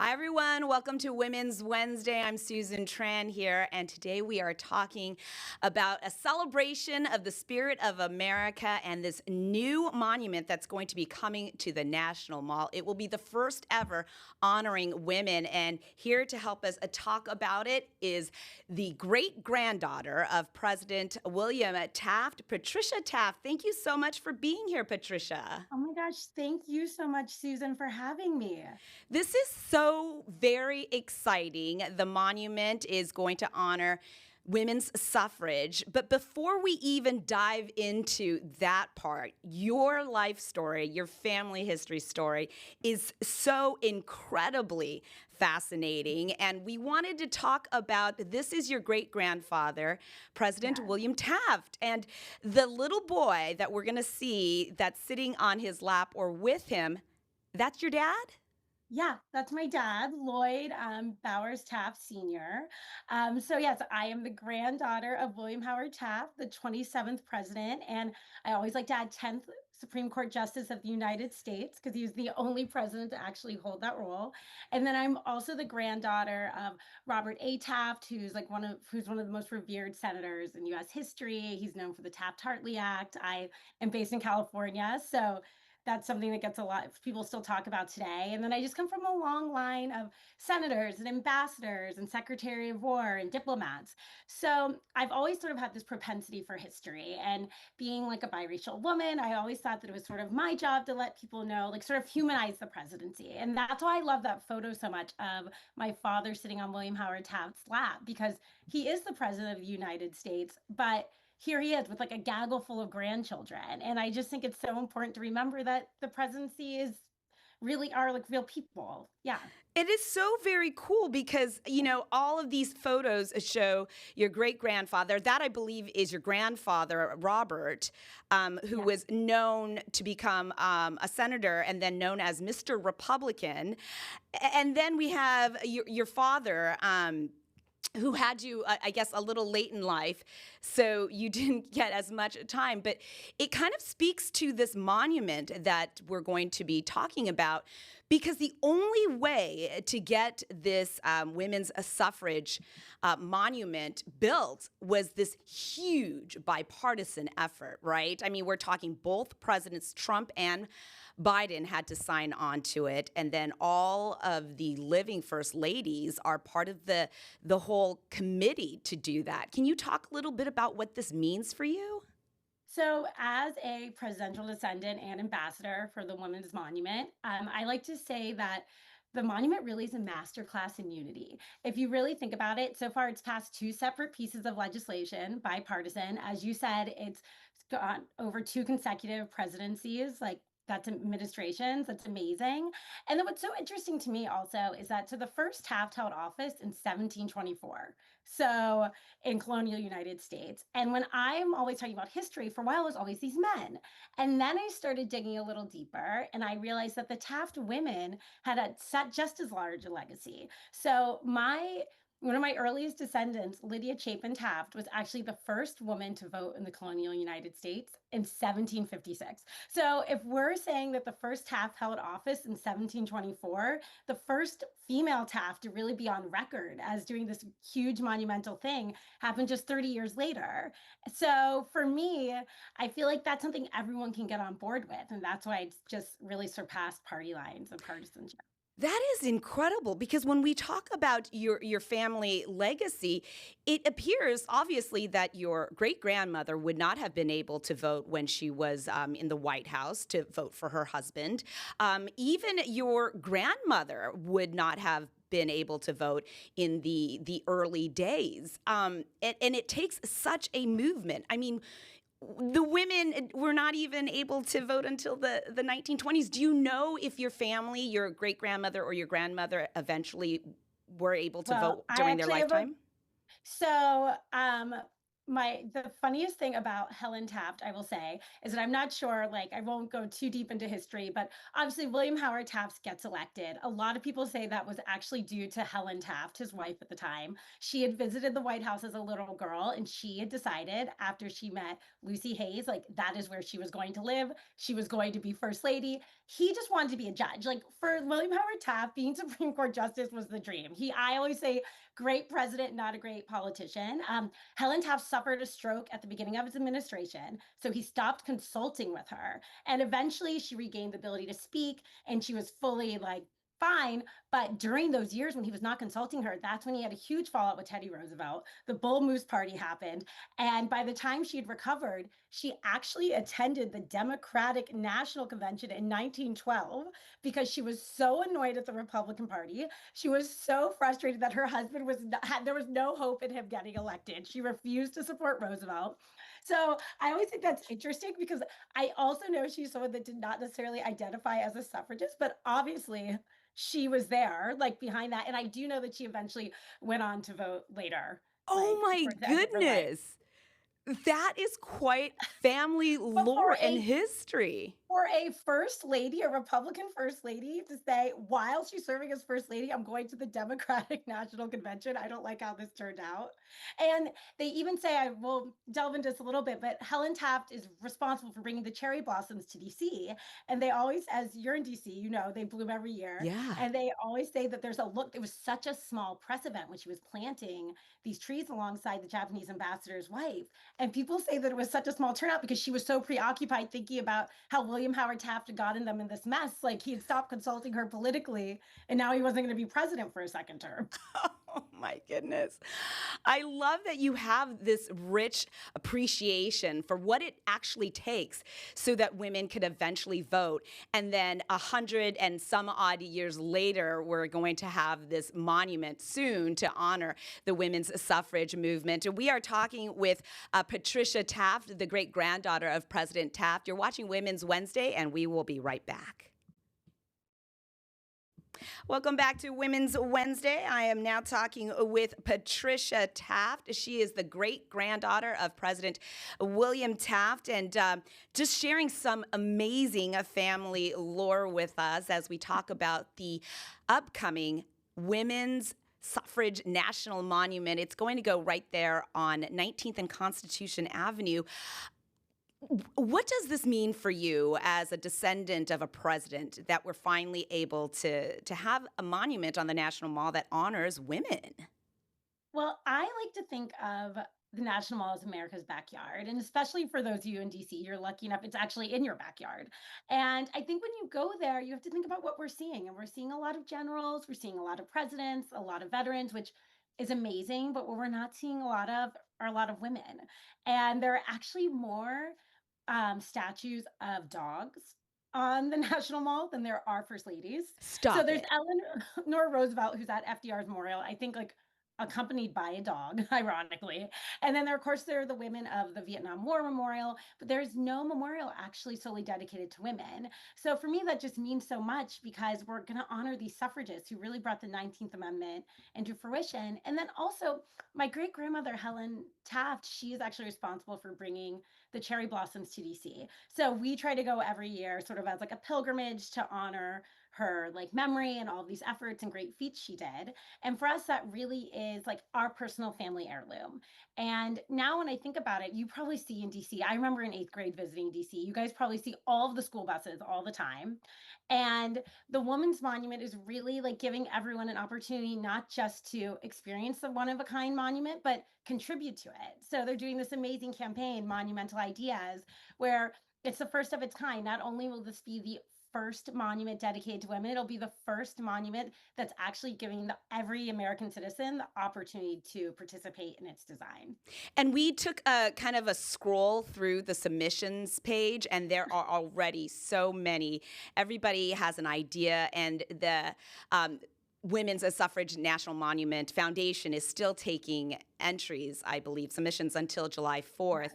Hi, everyone. Welcome to Women's Wednesday. I'm Susan Tran here, and today we are talking about a celebration of the spirit of America and this new monument that's going to be coming to the National Mall. It will be the first ever honoring women, and here to help us talk about it is the great-granddaughter of President William Taft, Patricia Taft. Thank you so much for being here, Patricia. Oh my gosh, thank you so much, Susan, for having me. This is so very exciting. The monument is going to honor women's suffrage. But before we even dive into that part, your life story, your family history story is so incredibly fascinating. And we wanted to talk about this is your great grandfather, President Yes. William Taft. And the little boy that we're going to see that's sitting on his lap or with him, that's your dad? Yeah, that's my dad, Lloyd Bowers Taft Sr. So, yes, I am the granddaughter of William Howard Taft, the 27th president. And I always like to add 10th Supreme Court Justice of the United States because he was the only president to actually hold that role. And then I'm also the granddaughter of Robert A. Taft, who's one of the most revered senators in US history. He's known for the Taft-Hartley Act. I am based in California, so that's something that gets a lot of people still talk about today. And then I just come from a long line of senators and ambassadors and secretary of war and diplomats. So I've always sort of had this propensity for history, and being like a biracial woman, I always thought that it was sort of my job to let people know, like sort of humanize the presidency. And that's why I love that photo so much of my father sitting on William Howard Taft's lap, because he is the president of the United States, but here he is with like a gaggle full of grandchildren. And I just think it's so important to remember that the presidency is really are like real people. Yeah. It is so very cool because, all of these photos show your great grandfather. That, I believe, is your grandfather, Robert, who Yeah. was known to become a senator and then known as Mr. Republican. And then we have your father. Who had you, I guess, a little late in life, so you didn't get as much time. But it kind of speaks to this monument that we're going to be talking about, because the only way to get this women's suffrage monument built was this huge bipartisan effort, right? I mean, we're talking both Presidents Trump and Biden had to sign on to it, and then all of the living first ladies are part of the whole committee to do that. Can you talk a little bit about what this means for you? So, as a presidential descendant and ambassador for the Women's Monument, I like to say that the monument really is a masterclass in unity. If you really think about it, so far it's passed two separate pieces of legislation, bipartisan. As you said, it's gone over two consecutive presidencies, like that's administrations. That's amazing. And then what's so interesting to me also is that so the first Taft held office in 1724. So in colonial United States. And when I'm always talking about history, for a while, it was always these men. And then I started digging a little deeper and I realized that the Taft women had a set just as large a legacy. So my one of my earliest descendants, Lydia Chapin Taft, was actually the first woman to vote in the colonial United States in 1756. So if we're saying that the first Taft held office in 1724, the first female Taft to really be on record as doing this huge monumental thing happened just 30 years later. So for me, I feel like that's something everyone can get on board with. And that's why it's just really surpassed party lines of partisanship. That is incredible, because when we talk about your family legacy, it appears obviously that your great grandmother would not have been able to vote when she was in the White House to vote for her husband. Even your grandmother would not have been able to vote in the early days. And it takes such a movement. I mean, the women were not even able to vote until the 1920s. Do you know if your family, your great grandmother or your grandmother, eventually were able to Well, vote I during their actually have a lifetime? So, The funniest thing about Helen Taft, I will say, is that I'm not sure, like, I won't go too deep into history, but obviously William Howard Taft gets elected. A lot of people say that was actually due to Helen Taft, his wife at the time. She had visited the White House as a little girl, and she had decided after she met Lucy Hayes, like, that is where she was going to live. She was going to be first lady. He just wanted to be a judge. Like, for William Howard Taft, being Supreme Court justice was the dream. I always say, great president, not a great politician. Helen Taft suffered a stroke at the beginning of his administration, so he stopped consulting with her. And eventually she regained the ability to speak and she was fully like fine. But during those years when he was not consulting her, that's when he had a huge fallout with Teddy Roosevelt. The Bull Moose Party happened. And by the time she had recovered, she actually attended the Democratic National Convention in 1912 because she was so annoyed at the Republican Party. She was so frustrated that her husband there was no hope in him getting elected. She refused to support Roosevelt. So I always think that's interesting because I also know she's someone that did not necessarily identify as a suffragist, but obviously she was there, like behind that. And I do know that she eventually went on to vote later, Oh like my towards the end of her life. goodness. That is quite family But lore and history. for a first lady, a Republican first lady, to say while she's serving as first lady, I'm going to the Democratic National Convention. I don't like how this turned out. And they even say, I will delve into this a little bit, but Helen Taft is responsible for bringing the cherry blossoms to DC. And they always, as you're in DC, you know, they bloom every year. Yeah. And they always say that it was such a small press event when she was planting these trees alongside the Japanese ambassador's wife. And people say that it was such a small turnout because she was so preoccupied thinking about how William Howard Taft had gotten them in this mess. Like he had stopped consulting her politically, and now he wasn't going to be president for a second term. Oh my goodness. I love that you have this rich appreciation for what it actually takes so that women could eventually vote. And then 100 and some odd years later, we're going to have this monument soon to honor the women's suffrage movement. We are talking with Patricia Taft, the great-granddaughter of President Taft. You're watching Women's Wednesday, and we will be right back. Welcome back to Women's Wednesday. I am now talking with Patricia Taft. She is the great-granddaughter of President William Taft, and just sharing some amazing family lore with us as we talk about the upcoming Women's Suffrage National Monument. It's going to go right there on 19th and Constitution Avenue. What does this mean for you as a descendant of a president that we're finally able to have a monument on the National Mall that honors women? Well, I like to think of the National Mall as America's backyard. And especially for those of you in DC, you're lucky enough, it's actually in your backyard. And I think when you go there, you have to think about what we're seeing. And we're seeing a lot of generals, we're seeing a lot of presidents, a lot of veterans, which is amazing. But what we're not seeing a lot of are a lot of women. And there are actually more statues of dogs on the National Mall than there are first ladies. Stop So there's it. Eleanor Roosevelt, who's at FDR's memorial, I think like accompanied by a dog, ironically. And then there, of course, there are the women of the Vietnam War Memorial, but there's no memorial actually solely dedicated to women. So for me, that just means so much because we're going to honor these suffragists who really brought the 19th Amendment into fruition. And then also my great grandmother, Helen Taft, she is actually responsible for bringing the cherry blossoms to DC. So we try to go every year sort of as like a pilgrimage to honor her like memory and all of these efforts and great feats she did. And for us, that really is like our personal family heirloom. And now when I think about it, you probably see in DC, I remember in 8th grade visiting DC, you guys probably see all of the school buses all the time. And the Women's Monument is really like giving everyone an opportunity not just to experience the one of a kind monument, but contribute to it. So they're doing this amazing campaign, Monumental Ideas, where it's the first of its kind. Not only will this be the first monument dedicated to women, it'll be the first monument that's actually giving every American citizen the opportunity to participate in its design. And we took a kind of a scroll through the submissions page, and there are already so many. Everybody has an idea, and the Women's Suffrage National Monument Foundation is still taking entries, I believe, submissions until July 4th.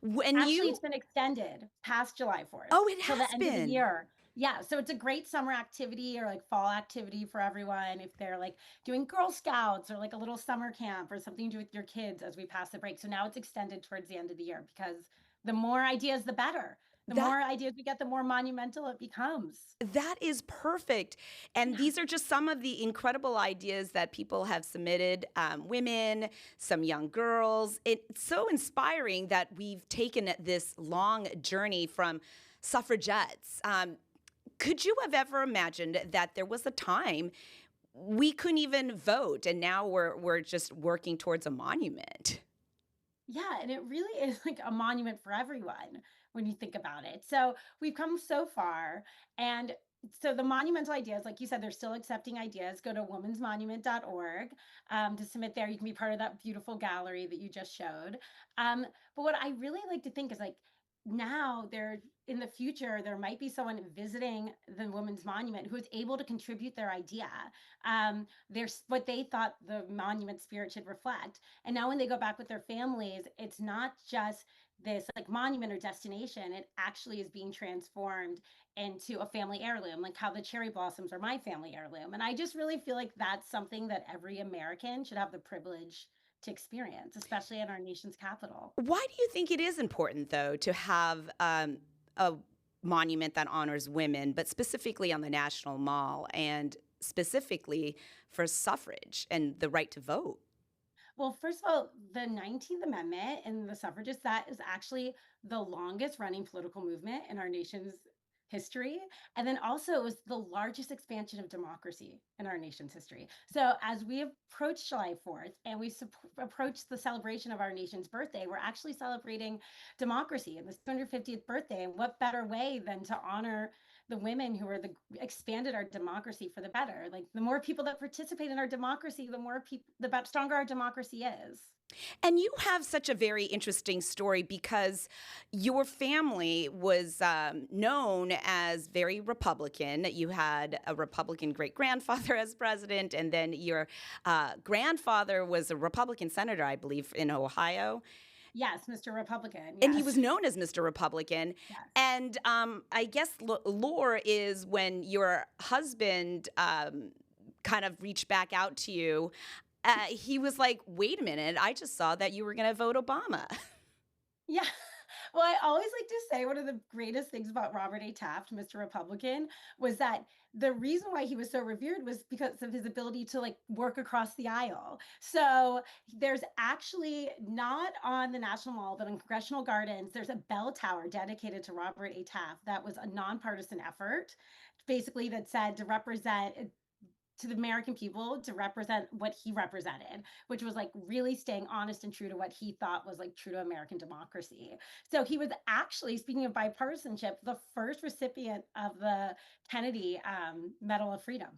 Actually, it's been extended past July 4th. Oh, it till has the end of the been. year. Yeah, so it's a great summer activity or like fall activity for everyone if they're like doing Girl Scouts or like a little summer camp or something to do with your kids as we pass the break. So now it's extended towards the end of the year because the more ideas, the better. The That more ideas we get, the more monumental it becomes. That is perfect. And Yeah. these are just some of the incredible ideas that people have submitted, women, some young girls. It's so inspiring that we've taken this long journey from suffragettes. Could you have ever imagined that there was a time we couldn't even vote and now we're just working towards a monument? Yeah, and it really is like a monument for everyone when you think about it. So we've come so far. And so the monumental ideas, like you said, they're still accepting ideas. Go to womensmonument.org to submit there. You can be part of that beautiful gallery that you just showed. But what I really like to think is like now there in the future, there might be someone visiting the Women's Monument who is able to contribute their idea. There's what they thought the monument spirit should reflect. And now when they go back with their families, it's not just this like monument or destination, it actually is being transformed into a family heirloom, like how the cherry blossoms are my family heirloom. And I just really feel like that's something that every American should have the privilege to experience, especially in our nation's capital. Why do you think it is important, though, to have a monument that honors women, but specifically on the National Mall and specifically for suffrage and the right to vote? Well, first of all, the 19th Amendment and the suffragists, that is actually the longest running political movement in our nation's history. And then also, it was the largest expansion of democracy in our nation's history. So, as we approach July 4th and we approach the celebration of our nation's birthday, we're actually celebrating democracy and the 250th birthday. And what better way than to honor the women who are the expanded our democracy for the better. Like the more people that participate in our democracy, the more people, the stronger our democracy is. And you have such a very interesting story because your family was known as very Republican. You had a Republican great grandfather as president, and then your grandfather was a Republican senator, I believe, in Ohio. Yes, Mr. Republican. And he Yes. was known as Mr. Republican. Yes. And I guess lore is when your husband kind of reached back out to you, he was like, wait a minute, I just saw that you were going to vote Obama. Yeah. Well, I always like to say one of the greatest things about Robert A. Taft, Mr. Republican, was that the reason why he was so revered was because of his ability to like work across the aisle. So there's actually not on the National Mall, but in Congressional Gardens, there's a bell tower dedicated to Robert A. Taft that was a nonpartisan effort, basically that said to represent to the American people to represent what he represented, which was like really staying honest and true to what he thought was like true to American democracy. So he was actually, speaking of bipartisanship, the first recipient of the Kennedy Medal of Freedom.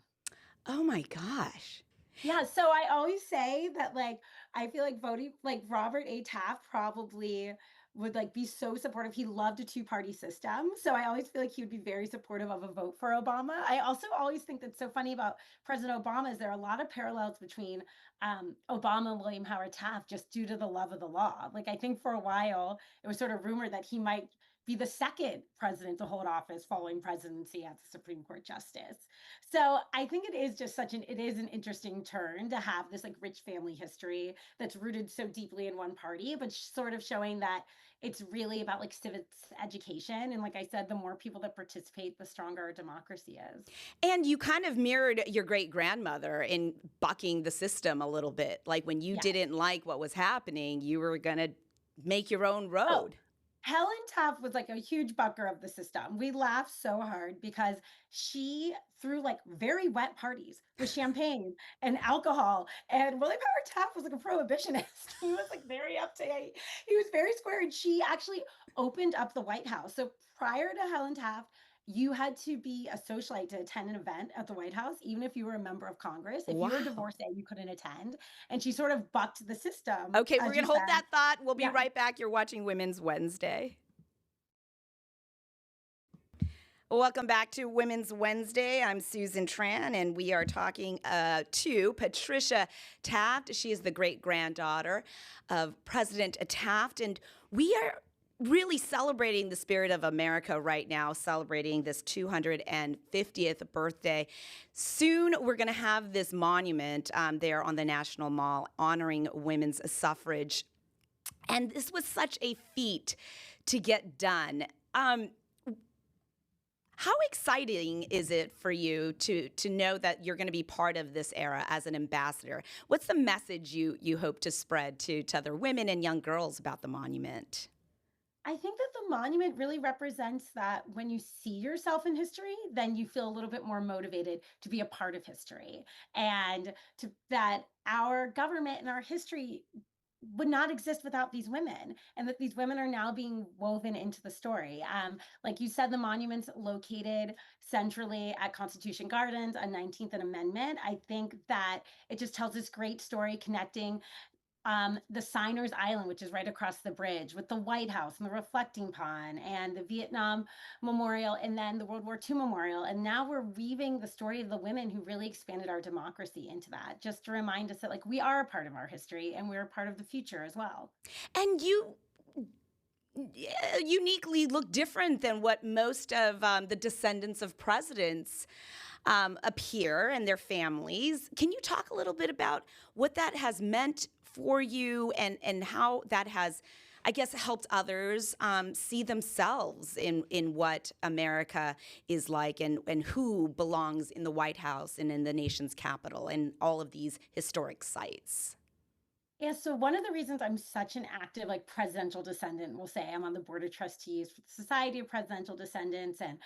Oh my gosh. Yeah, so I always say that like I feel like voting like Robert A. Taft probably would like be so supportive. He loved a two-party system. So I always feel like he would be very supportive of a vote for Obama. I also always think that's so funny about President Obama is there are a lot of parallels between Obama and William Howard Taft just due to the love of the law. Like I think for a while it was sort of rumored that he might be the second president to hold office following presidency as the Supreme Court justice. So I think it is an interesting turn to have this like rich family history that's rooted so deeply in one party, but sort of showing that it's really about like civics education. And like I said, the more people that participate, the stronger our democracy is. And you kind of mirrored your great grandmother in bucking the system a little bit. Like when you Yes. didn't like what was happening, you were going to make your own Oh, road. Helen Taft was like a huge bucker of the system. We laughed so hard because she threw like very wet parties with champagne and alcohol. And William Howard Taft was like a prohibitionist. He was like very uptight. He was very square. And she actually opened up the White House. So prior to Helen Taft, you had to be a socialite to attend an event at the White House, even if you were a member of Congress. If you were a Wow. divorcee, you couldn't attend. And she sort of bucked the system, Okay, we're as going you to hold said. that thought. We'll be Yeah. right back. You're watching Women's Wednesday. Welcome back to Women's Wednesday. I'm Susan Tran, and we are talking to Patricia Taft. She is the great-granddaughter of President Taft, and we are really celebrating the spirit of America right now, celebrating this 250th birthday. Soon, we're going to have this monument there on the National Mall honoring women's suffrage. And this was such a feat to get done. How exciting is it for you to know that you're going to be part of this era as an ambassador? What's the message you hope to spread to other women and young girls about the monument? I think that the monument really represents that when you see yourself in history, then you feel a little bit more motivated to be a part of history, and to that our government and our history would not exist without these women, and that these women are now being woven into the story. Like you said, the monument's located centrally at Constitution Gardens on 19th and Amendment. I think that it just tells this great story connecting the Signers Island, which is right across the bridge, with the White House and the reflecting pond and the Vietnam Memorial, and then the World War II Memorial. And now we're weaving the story of the women who really expanded our democracy into that, just to remind us that like we are a part of our history and we're a part of the future as well. And you uniquely look different than what most of the descendants of presidents appear and their families. Can you talk a little bit about what that has meant for you and how that has, I guess, helped others see themselves in what America is like and who belongs in the White House and in the nation's capital and all of these historic sites? Yeah, so one of the reasons I'm such an active like presidential descendant, we'll say I'm on the board of trustees for the Society of Presidential Descendants and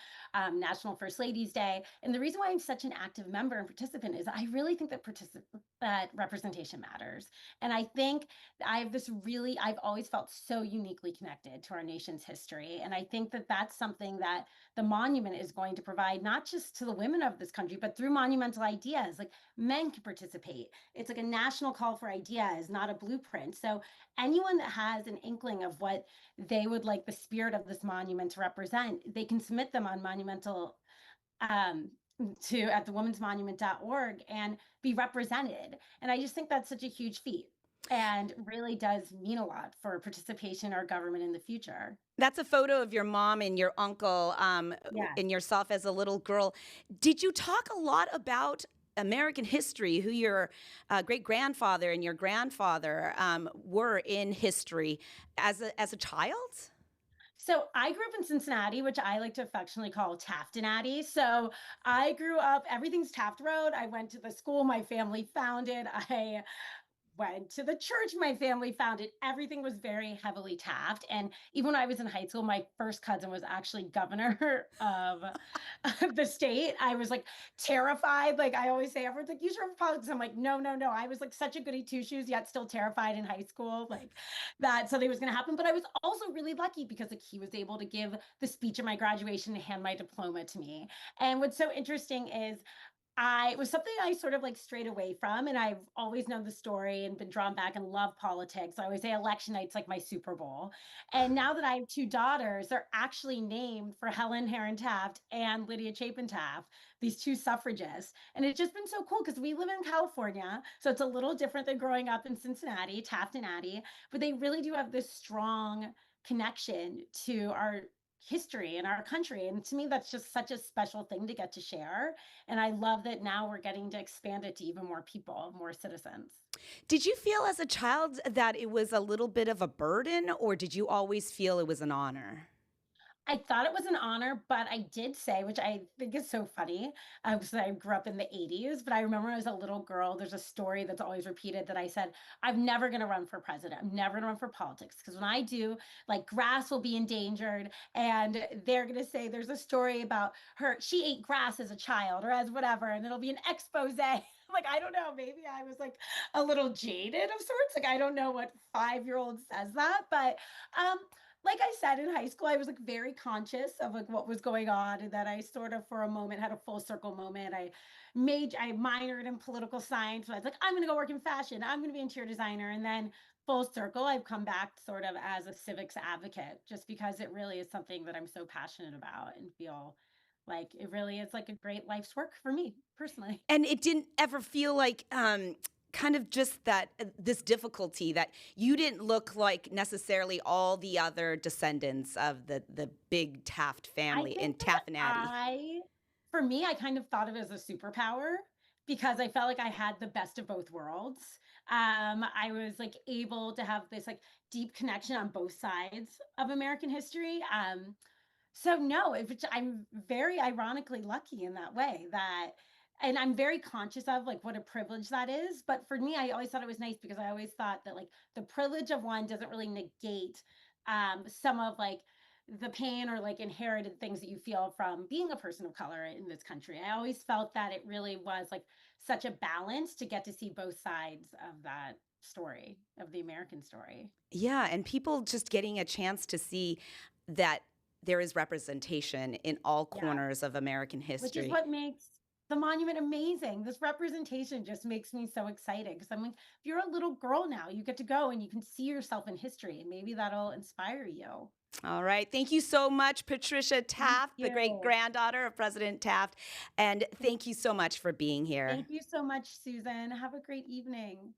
National First Ladies Day, and the reason why I'm such an active member and participant is I really think that that representation matters, and I think I've always felt so uniquely connected to our nation's history, and I think that that's something that the monument is going to provide not just to the women of this country, but through monumental ideas like men can participate. It's like a national call for ideas, not a blueprint. So anyone that has an inkling of what they would like the spirit of this monument to represent, they can submit them on monumental um to at thewomensmonument.org and be represented. And I just think that's such a huge feat and really does mean a lot for participation in our government in the future. That's a photo of your mom and your uncle Yes. and yourself as a little girl. Did you talk a lot about American history, who your great grandfather and your grandfather were in history as a child? So I grew up in Cincinnati, which I like to affectionately call Taftinati. So I grew up, everything's Taft Road. I went to the school my family founded. I went to the church my family founded. Everything was very heavily Taft. And even when I was in high school, my first cousin was actually governor of the state. I was like terrified. Like I always say, everyone's like, use your politics. I'm like, no, no, no. I was like such a goody two shoes, yet still terrified in high school. Like that something was going to happen. But I was also really lucky because like he was able to give the speech at my graduation and hand my diploma to me. And what's so interesting is it was something I sort of like strayed away from, and I've always known the story and been drawn back and love politics. I always say election night's like my Super Bowl. And now that I have two daughters, they're actually named for Helen Herron Taft and Lydia Chapin Taft, these two suffragists. And it's just been so cool because we live in California, so it's a little different than growing up in Cincinnati, Taft and Addie, but they really do have this strong connection to our history in our country. And to me, that's just such a special thing to get to share. And I love that now we're getting to expand it to even more people, more citizens. Did you feel as a child that it was a little bit of a burden, or did you always feel it was an honor? I thought it was an honor, but I did say, which I think is so funny, because I grew up in the 80s, but I remember when I was a little girl, there's a story that's always repeated that I said, I'm never going to run for president. I'm never going to run for politics. Because when I do, like grass will be endangered. And they're going to say there's a story about her, she ate grass as a child or as whatever, and it'll be an expose. Like, I don't know, maybe I was like a little jaded of sorts. Like, I don't know what 5-year-old says that, but um, like I said in high school, I was like very conscious of like what was going on, and that I sort of for a moment had a full circle moment. I minored in political science. So I was like, I'm gonna go work in fashion. I'm gonna be an interior designer. And then full circle, I've come back sort of as a civics advocate, just because it really is something that I'm so passionate about and feel like it really is like a great life's work for me personally. And it didn't ever feel like kind of just that this difficulty that you didn't look like necessarily all the other descendants of the big Taft I family in think that Taffinati. for me, I kind of thought of it as a superpower because I felt like I had the best of both worlds. I was like able to have this like deep connection on both sides of American history. So no, I'm very ironically lucky in that way that, and I'm very conscious of like what a privilege that is. But for me, I always thought it was nice because I always thought that like the privilege of one doesn't really negate some of like the pain or like inherited things that you feel from being a person of color in this country. I always felt that it really was like such a balance to get to see both sides of that story, of the American story. Yeah, and people just getting a chance to see that there is representation in all Yeah. corners of American Which is history. what makes the monument amazing. This representation just makes me so excited because I'm like, if you're a little girl now, you get to go and you can see yourself in history, and maybe that'll inspire you. All right. Thank you so much, Patricia Thank Taft, the great you. granddaughter of President Taft. And thank you so much for being here. Thank you so much, Susan. Have a great evening.